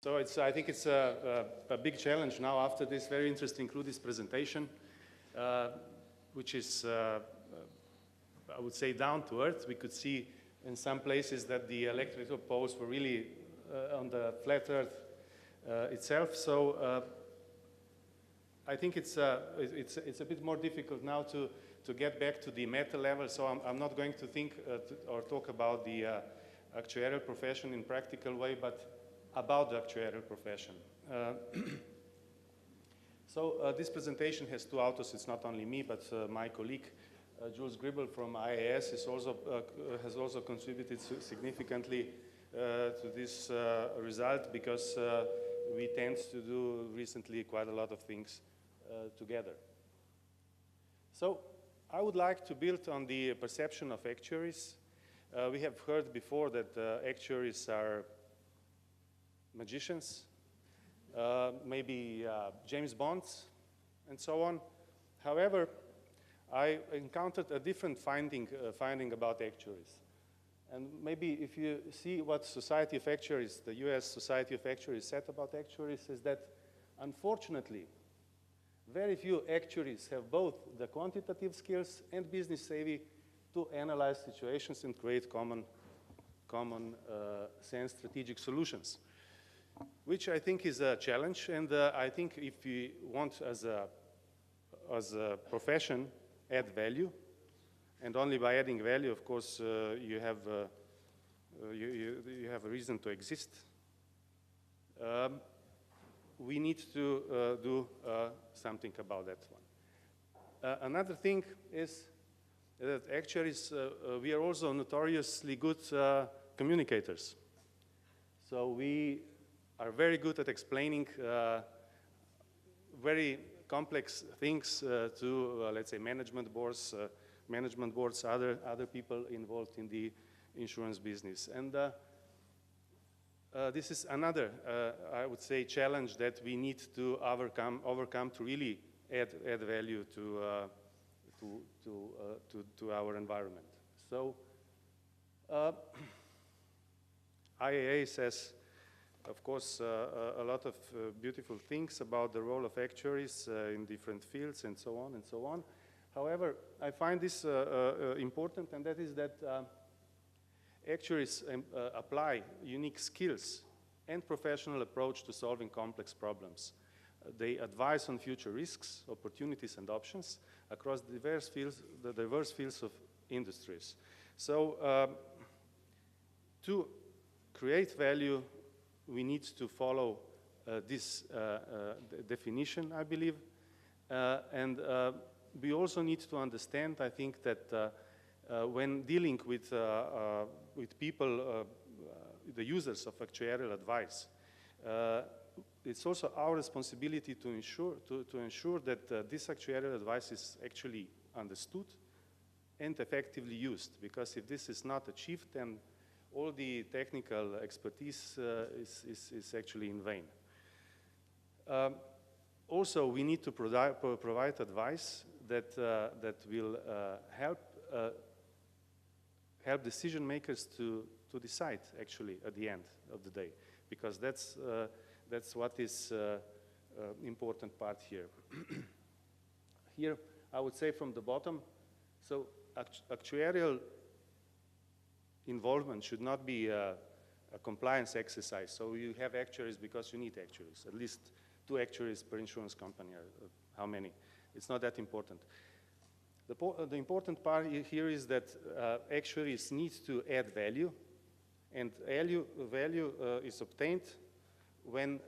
So I think it's a big challenge now after this very interesting Cludis presentation, which is, I would say, down to earth. We could see in some places that the electrical poles were really on the flat earth itself. So I think it's a bit more difficult now to get back to the meta level. So I'm not going to think or talk about the actuarial profession in practical way, but about the actuarial profession. So this presentation has two authors. It's not only me, but my colleague, Jules Gribble from IIF has also contributed significantly to this result, because we tend to do recently quite a lot of things together. So I would like to build on the perception of actuaries. We have heard before that actuaries are magicians, maybe James Bonds, and so on. However, I encountered a different finding about actuaries. And maybe if you see what Society of Actuaries, the US Society of Actuaries said about actuaries, is that unfortunately, very few actuaries have both the quantitative skills and business savvy to analyze situations and create common sense strategic solutions, which I think is a challenge. And I think if we want, as a profession, add value, and only by adding value, of course, you have a reason to exist, we need to do something about that one. Another thing is that actuaries, we are also notoriously good communicators. So we are very good at explaining very complex things to, let's say, management boards, other people involved in the insurance business. And this is another, I would say, challenge that we need to overcome to really add value to our environment. So IAA says, of course, a lot of beautiful things about the role of actuaries in different fields and so on and so on. However, I find this important, and that is that actuaries apply unique skills and professional approach to solving complex problems. They advise on future risks, opportunities, and options across the diverse fields of industries. So to create value, we need to follow this definition, I believe. And we also need to understand, I think, that when dealing with people, the users of actuarial advice, it's also our responsibility to ensure that this actuarial advice is actually understood and effectively used. Because if this is not achieved, then all the technical expertise is actually in vain. Also, we need to provide advice that will help decision makers to decide, actually, at the end of the day, because that's what is important part here. Here, I would say from the bottom, so actuarial involvement should not be a compliance exercise. So you have actuaries because you need actuaries, at least 2 actuaries per insurance company. How many? It's not that important. The important part here is that actuaries need to add value, and value is obtained when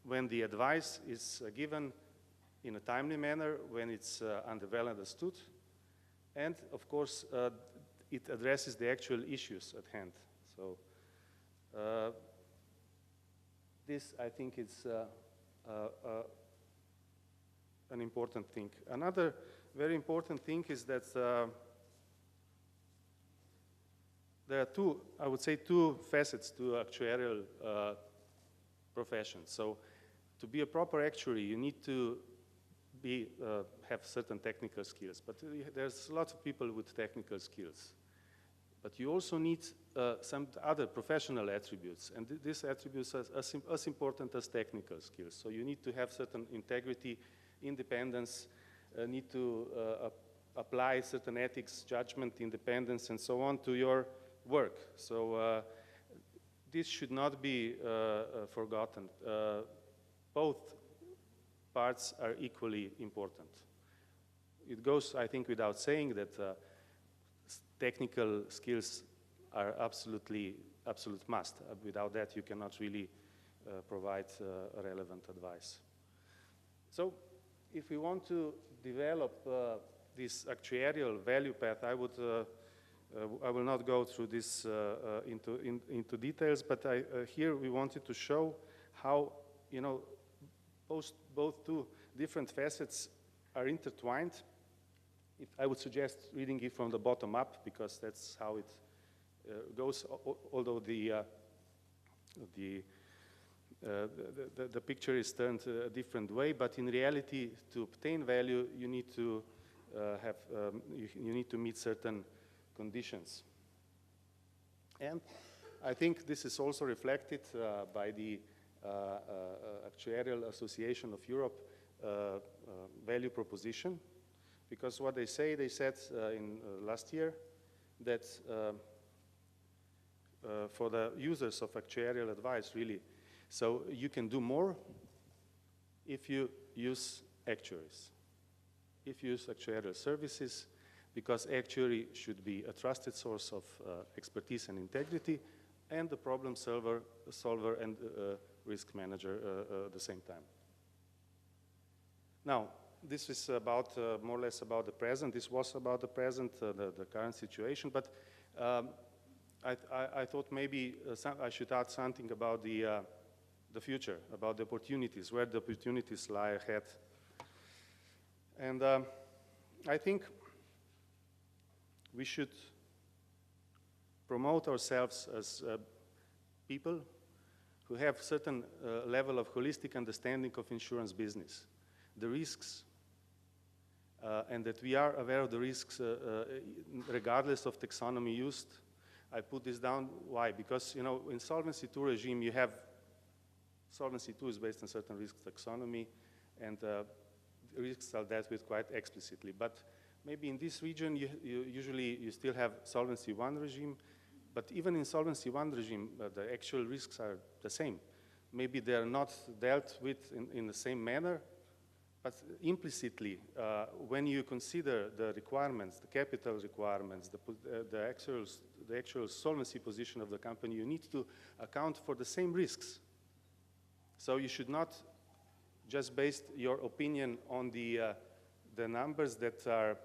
the advice is given in a timely manner, when it's well understood, and of course it addresses the actual issues at hand. So this, I think, is an important thing. Another very important thing is that there are I would say, two facets to actuarial profession. So to be a proper actuary, you need to have certain technical skills, but there's lots of people with technical skills. But you also need some other professional attributes, and these attributes are as important as technical skills. So you need to have certain integrity, independence, need to apply certain ethics, judgment, independence, and so on to your work. So this should not be forgotten. Both parts are equally important. It goes, I think, without saying that technical skills are absolute must. Without that, you cannot really provide relevant advice. So, if we want to develop this actuarial value path, I will not go through this into details, but here we wanted to show how, you know, both two different facets are intertwined. I would suggest reading it from the bottom up, because that's how it goes, although the picture is turned a different way, but in reality, to obtain value, you need to you need to meet certain conditions. And I think this is also reflected by the Actuarial Association of Europe value proposition, because what they said in last year that for the users of actuarial advice, really, so you can do more if you use actuaries, if you use actuarial services, because actuary should be a trusted source of expertise and integrity, and the problem solver and risk manager at the same time. Now, this is about more or less about the present. This was about the present, the current situation, but I thought maybe I should add something about the future, about the opportunities, where the opportunities lie ahead. And I think we should promote ourselves as people who have certain level of holistic understanding of insurance business, the risks, and that we are aware of the risks regardless of taxonomy used. I put this down, why? Because, you know, in Solvency II regime, you have, Solvency II is based on certain risk taxonomy, and risks are dealt with quite explicitly. But maybe in this region, you still have Solvency I regime, but even in Solvency I regime, the actual risks are the same. Maybe they are not dealt with in the same manner, but implicitly, when you consider the requirements, the capital requirements, the actual solvency position of the company, you need to account for the same risks. So you should not just base your opinion on the numbers that are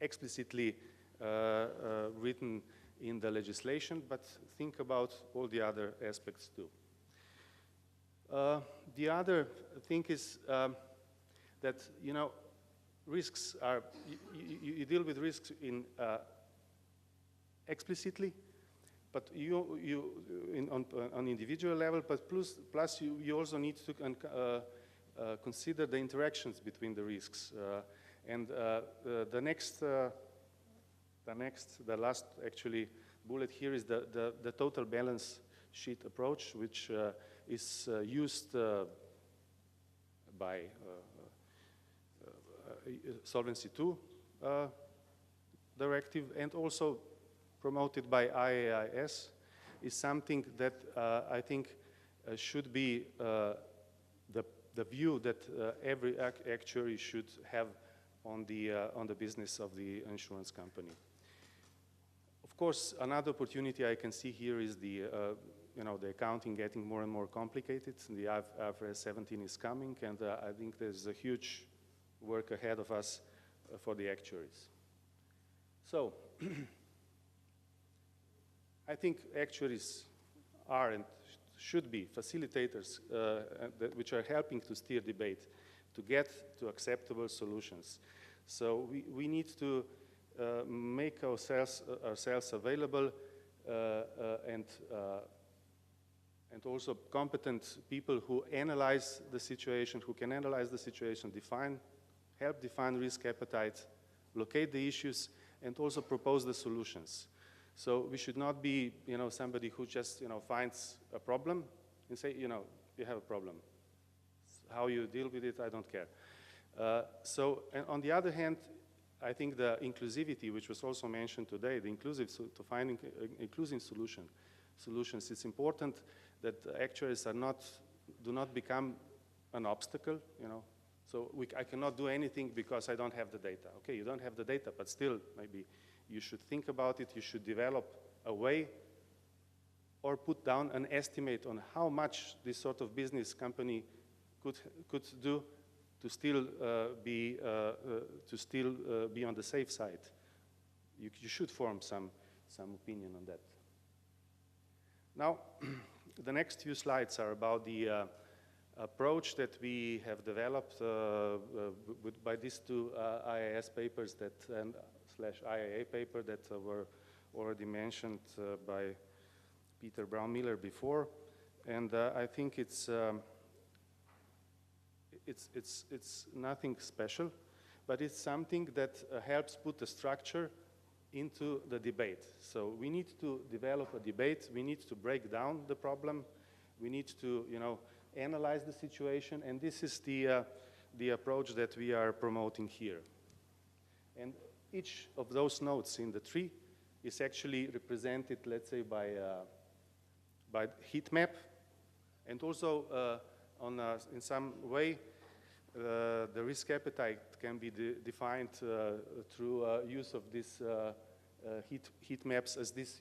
explicitly written in the legislation, but think about all the other aspects too. The other thing is that, you know, risks are, you deal with risks in explicitly, but on individual level, but plus you also need to consider the interactions between the risks. And the last actually bullet here is the total balance sheet approach, which is used by Solvency II directive, and also promoted by IIF, is something that I think should be the view that every actuary should have on the business of the insurance company. Of course, another opportunity I can see here is the the accounting getting more and more complicated. The IFRS 17 is coming, and I think there's a huge work ahead of us for the actuaries. So, I think actuaries are and should be facilitators which are helping to steer debate, to get to acceptable solutions. So we need to make ourselves available and also competent people who analyze the situation, who can analyze the situation, help define risk appetite, locate the issues, and also propose the solutions. So we should not be, somebody who just, finds a problem and say, you have a problem. How you deal with it, I don't care. And on the other hand, I think the inclusivity, which was also mentioned today, the to finding inclusive solutions, it's important that actuaries do not become an obstacle, So I cannot do anything because I don't have the data. Okay, you don't have the data, but still, maybe you should think about it. You should develop a way or put down an estimate on how much this sort of business company could do to still be on the safe side. You should form some opinion on that. Now, the next few slides are about the approach that we have developed by these two IIS papers / IIA paper that were already mentioned by Peter Braun-Miller before, and I think it's nothing special, but it's something that helps put a structure into the debate. So we need to develop a debate. We need to break down the problem. We need to, analyze the situation, and this is the approach that we are promoting here. And each of those nodes in the tree is actually represented, let's say, by heat map, and also in some way the risk appetite can be defined through use of this heat maps as this,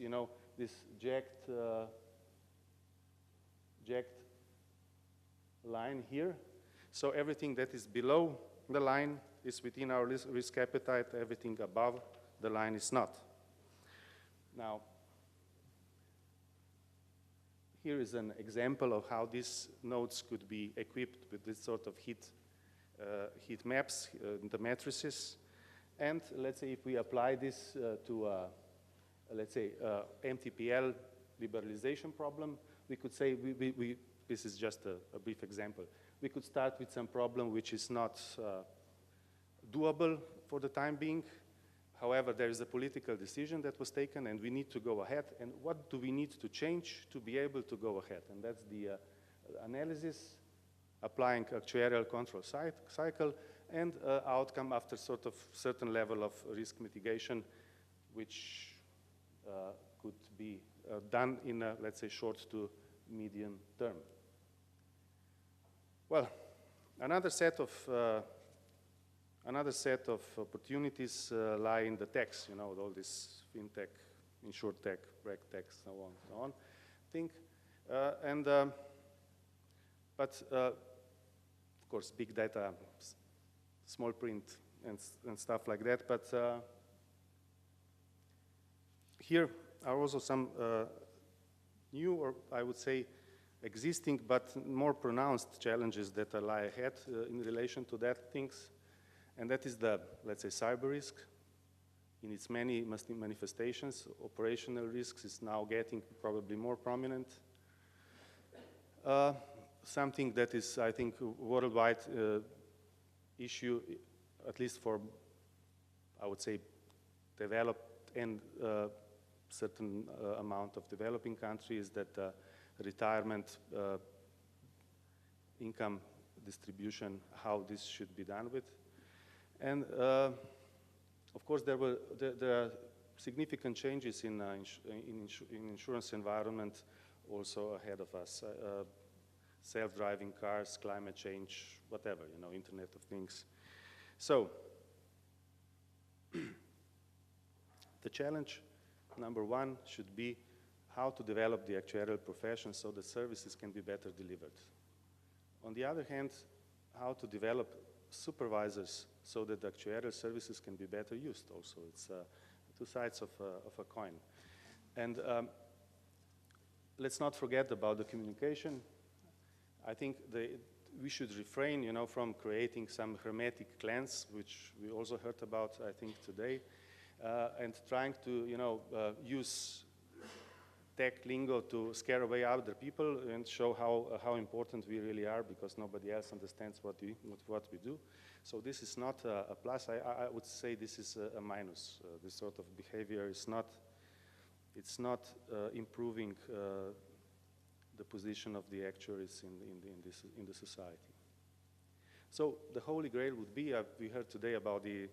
this jagged line here. So everything that is below the line is within our risk appetite. Everything above the line is not. Now, here is an example of how these nodes could be equipped with this sort of heat maps, the matrices. And let's say if we apply this to, let's say, MTPL liberalization problem, we could say, this is just a brief example. We could start with some problem which is not doable for the time being. However, there is a political decision that was taken, and we need to go ahead. And what do we need to change to be able to go ahead? And that's the analysis, applying actuarial control cycle, and outcome after sort of certain level of risk mitigation, which could be done in a, let's say, short to medium term. Well, another set of opportunities lie in the techs, all this fintech, insurtech, regtech, so on, thing. But of course, big data, small print, and stuff like that. But here are also some new, or I would say, existing but more pronounced challenges that lie ahead in relation to that things. And that is the, let's say, cyber risk in its many manifestations. Operational risks is now getting probably more prominent. Something that is, I think, worldwide issue, at least for, I would say, developed and certain amount of developing countries, that retirement income distribution, how this should be done with. And of course, there are significant changes in insurance environment also ahead of us. Self-driving cars, climate change, whatever, Internet of Things. So, the challenge number one should be how to develop the actuarial profession so that services can be better delivered. On the other hand, how to develop supervisors so that the actuarial services can be better used also. It's two sides of a coin. And let's not forget about the communication. I think we should refrain, from creating some hermetic clans, which we also heard about, I think, today, and trying to, use tech lingo to scare away other people and show how important we really are, because nobody else understands what we do. So this is not a plus. I would say this is a minus. This sort of behavior is not, it's not improving the position of the actuaries in the society. So the holy grail would be, we heard today about the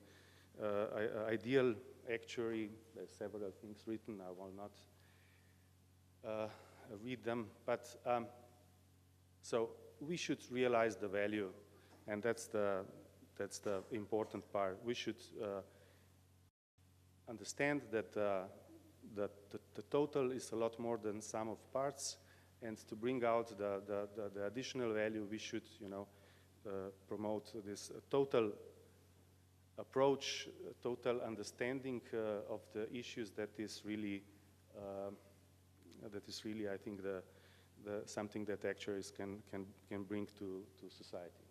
ideal actuary. There's several things written. I will not read them, but so we should realize the value, and that's the important part. We should understand that the total is a lot more than sum of parts, and to bring out the additional value, we should, you know, promote this total approach, total understanding of the issues that is really, I think, something that actuaries can bring to society.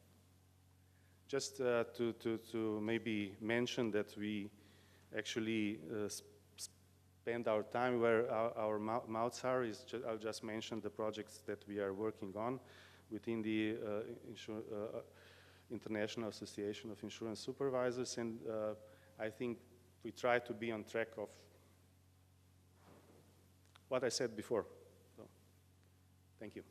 Just to maybe mention that we actually spend our time where our mouths are. I'll just mention the projects that we are working on within the International Association of Insurance Supervisors, and I think we try to be on track of what I said before. So, thank you.